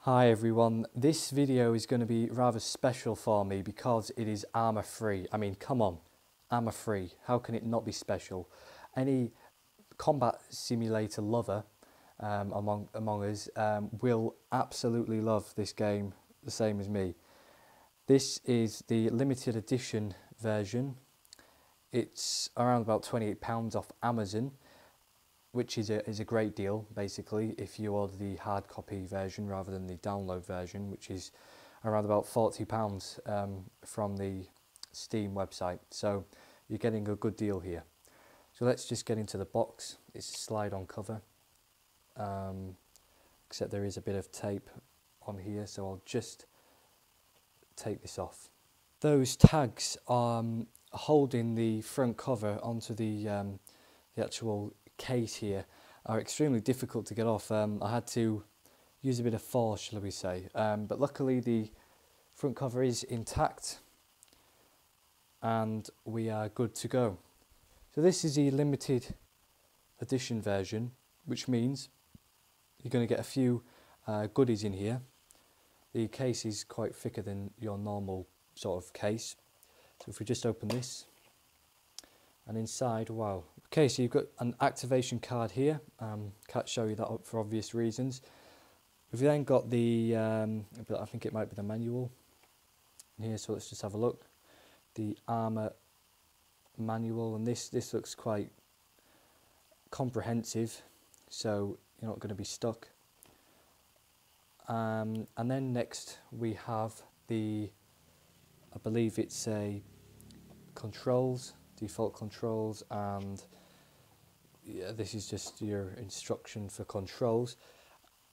Hi everyone, this video is going to be rather special for me because it is Arma free. I mean, come on, Arma free, how can it not be special? Any combat simulator lover among us will absolutely love this game the same as me. This is the limited edition version. It's around about £28 off Amazon, which is a great deal, basically, if you order the hard copy version rather than the download version, which is around about £40 from the Steam website. So you're getting a good deal here. So let's just get into the box. It's a slide-on cover, except there is a bit of tape on here, so I'll just take this off. Those tags are holding the front cover onto the actual case here are extremely difficult to get off. I had to use a bit of force, shall we say, but luckily the front cover is intact and we are good to go. So this is the limited edition version, which means you're going to get a few goodies in here. The case is quite thicker than your normal sort of case, so if we just open this, and inside, wow. Okay, so you've got an activation card here. Can't show you that up for obvious reasons. We've then got the, I think it might be the manual here, so let's just have a look. The Arma manual, and this looks quite comprehensive, so you're not going to be stuck. And then next we have the, I believe it's a controls, default controls, and yeah, this is just your instruction for controls,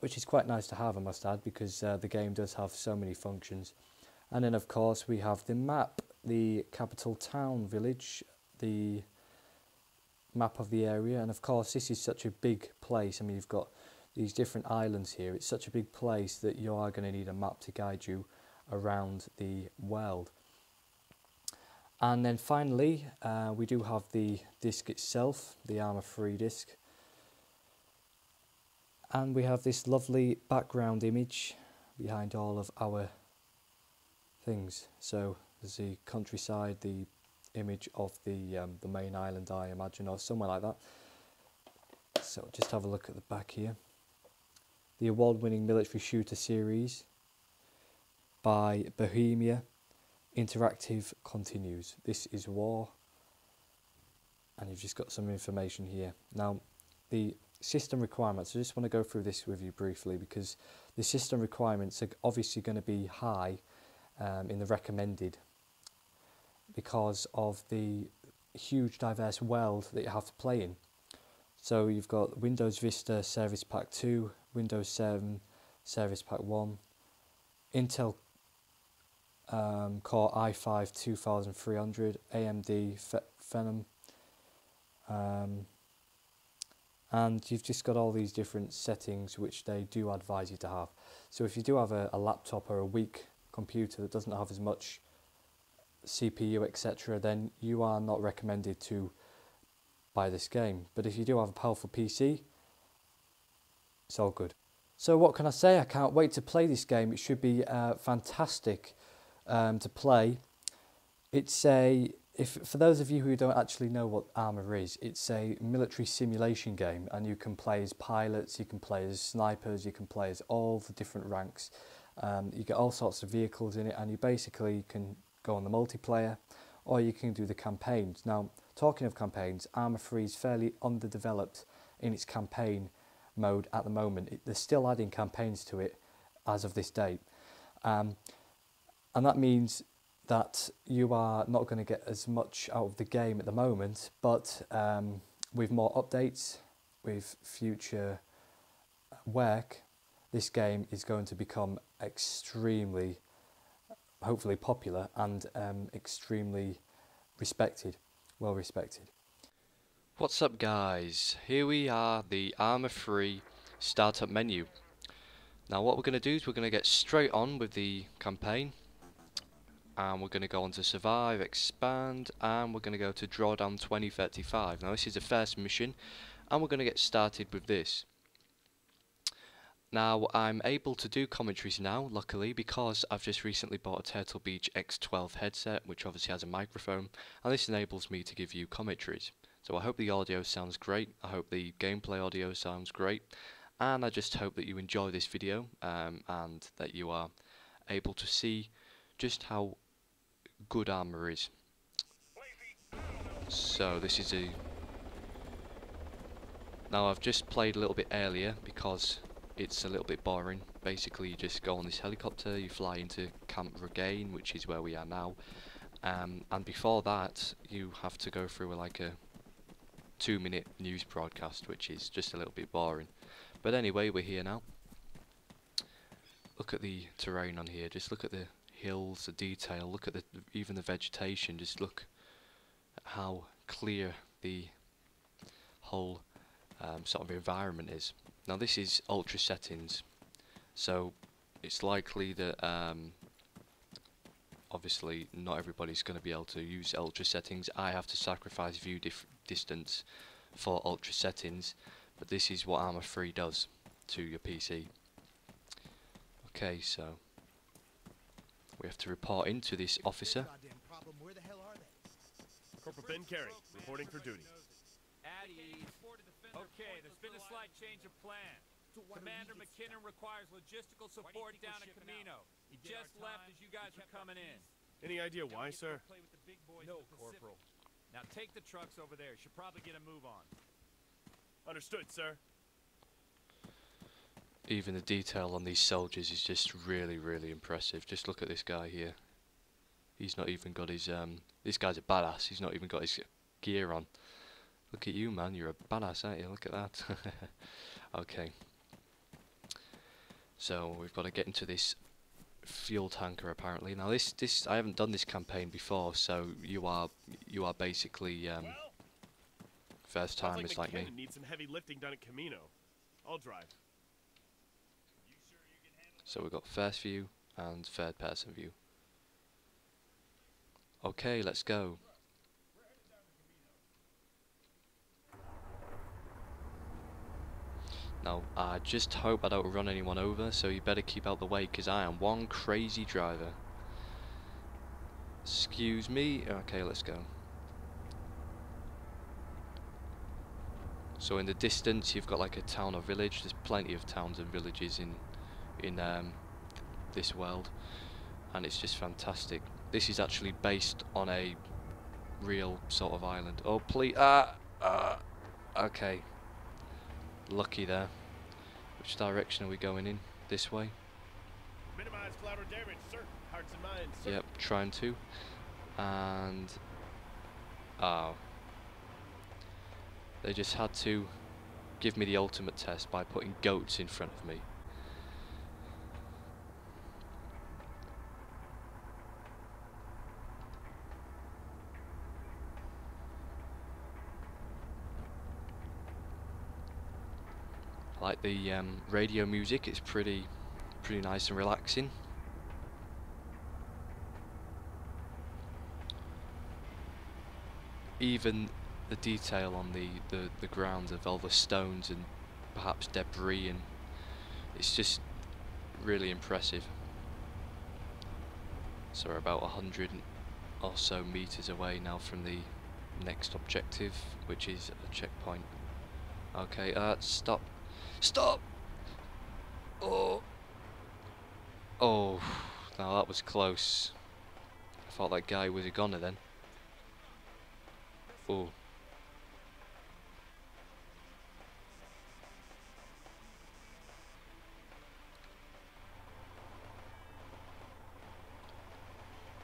which is quite nice to have, I must add, because the game does have so many functions. And then of course we have the map, the capital town village, the map of the area, and of course this is such a big place. I mean, you've got these different islands here. It's such a big place that you are going to need a map to guide you around the world. And then finally, we do have the disc itself, the Arma free disc. And we have this lovely background image behind all of our things. So there's the countryside, the image of the main island, I imagine, or somewhere like that. So just have a look at the back here. The award-winning military shooter series by Bohemia Interactive continues. This is war, and you've just got some information here. Now, the system requirements, I just want to go through this with you briefly, because the system requirements are obviously going to be high in the recommended, because of the huge diverse world that you have to play in. So you've got Windows Vista Service Pack 2, Windows 7 Service Pack 1, Intel Core i5 2300, AMD Phenom, and you've just got all these different settings which they do advise you to have. So if you do have a laptop or a weak computer that doesn't have as much CPU, etc., then you are not recommended to buy this game. But if you do have a powerful PC, it's all good. So what can I say? I can't wait to play this game. It should be fantastic to play. It's for those of you who don't actually know what Arma is, it's a military simulation game, and you can play as pilots, you can play as snipers, you can play as all the different ranks. You get all sorts of vehicles in it, and you basically can go on the multiplayer, or you can do the campaigns. Now, talking of campaigns, Arma 3 is fairly underdeveloped in its campaign mode at the moment. They're still adding campaigns to it as of this date. And that means that you are not going to get as much out of the game at the moment, but with more updates, with future work, this game is going to become extremely, hopefully popular, and extremely respected, well respected. What's up guys, here we are, the Arma 3 startup menu. Now what we're going to do is we're going to get straight on with the campaign, and we're going to go on to survive, expand, and we're going to go to drawdown 2035. Now this is the first mission, and we're going to get started with this. Now, I'm able to do commentaries now, luckily, because I've just recently bought a Turtle Beach X12 headset, which obviously has a microphone, and this enables me to give you commentaries. So I hope the audio sounds great, I hope the gameplay audio sounds great, and I just hope that you enjoy this video, and that you are able to see just how good Arma is. So this is a... Now I've just played a little bit earlier because it's a little bit boring. Basically you just go on this helicopter, you fly into Camp Regain, which is where we are now, and before that you have to go through like a 2-minute news broadcast, which is just a little bit boring. But anyway, we're here now. Look at the terrain on here, just look at the hills, the detail, look at the even the vegetation, just look at how clear the whole sort of environment is. Now this is ultra settings, so it's likely that obviously not everybody's going to be able to use ultra settings. I have to sacrifice view distance for ultra settings, but this is what Arma 3 does to your PC. Okay, so we have to report into this officer. Corporal Ben Carey, reporting for duty. At ease. Okay, there's been a slight change of plan. Commander McKinnon requires logistical support down at Camino. He just left as you guys were coming in. Any idea why, sir? No, Corporal. Now take the trucks over there. Should probably get a move on. Understood, sir. Even the detail on these soldiers is just really, really impressive. Just look at this guy here. He's not even got his this guy's a badass. He's not even got his gear on. Look at you, man. You're a badass, aren't you? Look at that. Okay. So we've got to get into this fuel tanker apparently. Now this I haven't done this campaign before, so you are basically first timers like me. Needs some heavy lifting done at Camino. I'll drive. So we've got first view and third person view. Okay, let's go. Now, I just hope I don't run anyone over, so you better keep out the way, because I am one crazy driver. Excuse me. Okay, let's go. So in the distance, you've got like a town or village. There's plenty of towns and villages in this world, and it's just fantastic. This is actually based on a real sort of island. Oh, please. Okay. Lucky there. Which direction are we going in? This way? Minimize collateral damage, sir. Hearts and minds, sir. Yep, trying to. And oh, they just had to give me the ultimate test by putting goats in front of me. I like the radio music. It's pretty nice and relaxing. Even the detail on the ground of all the stones and perhaps debris, and it's just really impressive. So we're about 100 or so meters away now from the next objective, which is a checkpoint. Okay, stop. Stop! Oh! Oh, now that was close. I thought that guy was a goner then. Oh.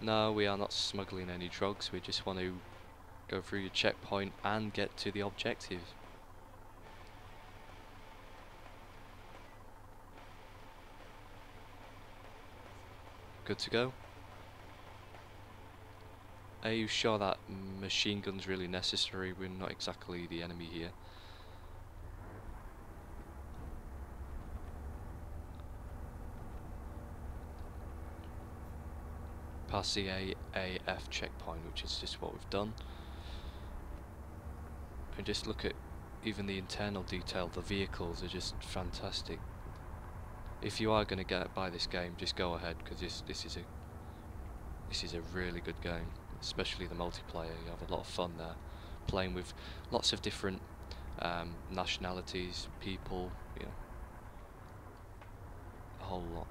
No, we are not smuggling any drugs. We just want to go through your checkpoint and get to the objective. Good to go. Are you sure that machine gun's really necessary? We're not exactly the enemy here. Past the AAF checkpoint, which is just what we've done. And just look at even the internal detail. The vehicles are just fantastic. if you are going to buy this game, just go ahead, because this is a really good game, especially the multiplayer. You have a lot of fun there, playing with lots of different nationalities, people, you know, a whole lot.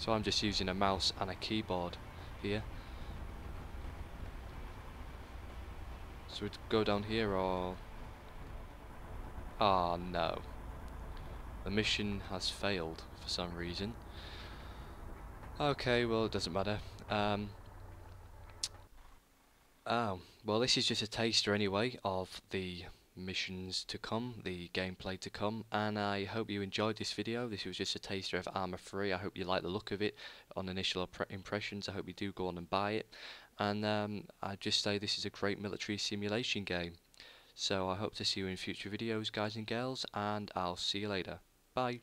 So I'm just using a mouse and a keyboard here. So we'd go down here, or... ah, no. The mission has failed for some reason. Okay, well, it doesn't matter. Oh, well, this is just a taster anyway of the missions to come, the gameplay to come, and I hope you enjoyed this video. This was just a taster of Arma 3. I hope you like the look of it on initial impressions. I hope you do go on and buy it, and I'd just say this is a great military simulation game. So I hope to see you in future videos, guys and girls, and I'll see you later. Bye.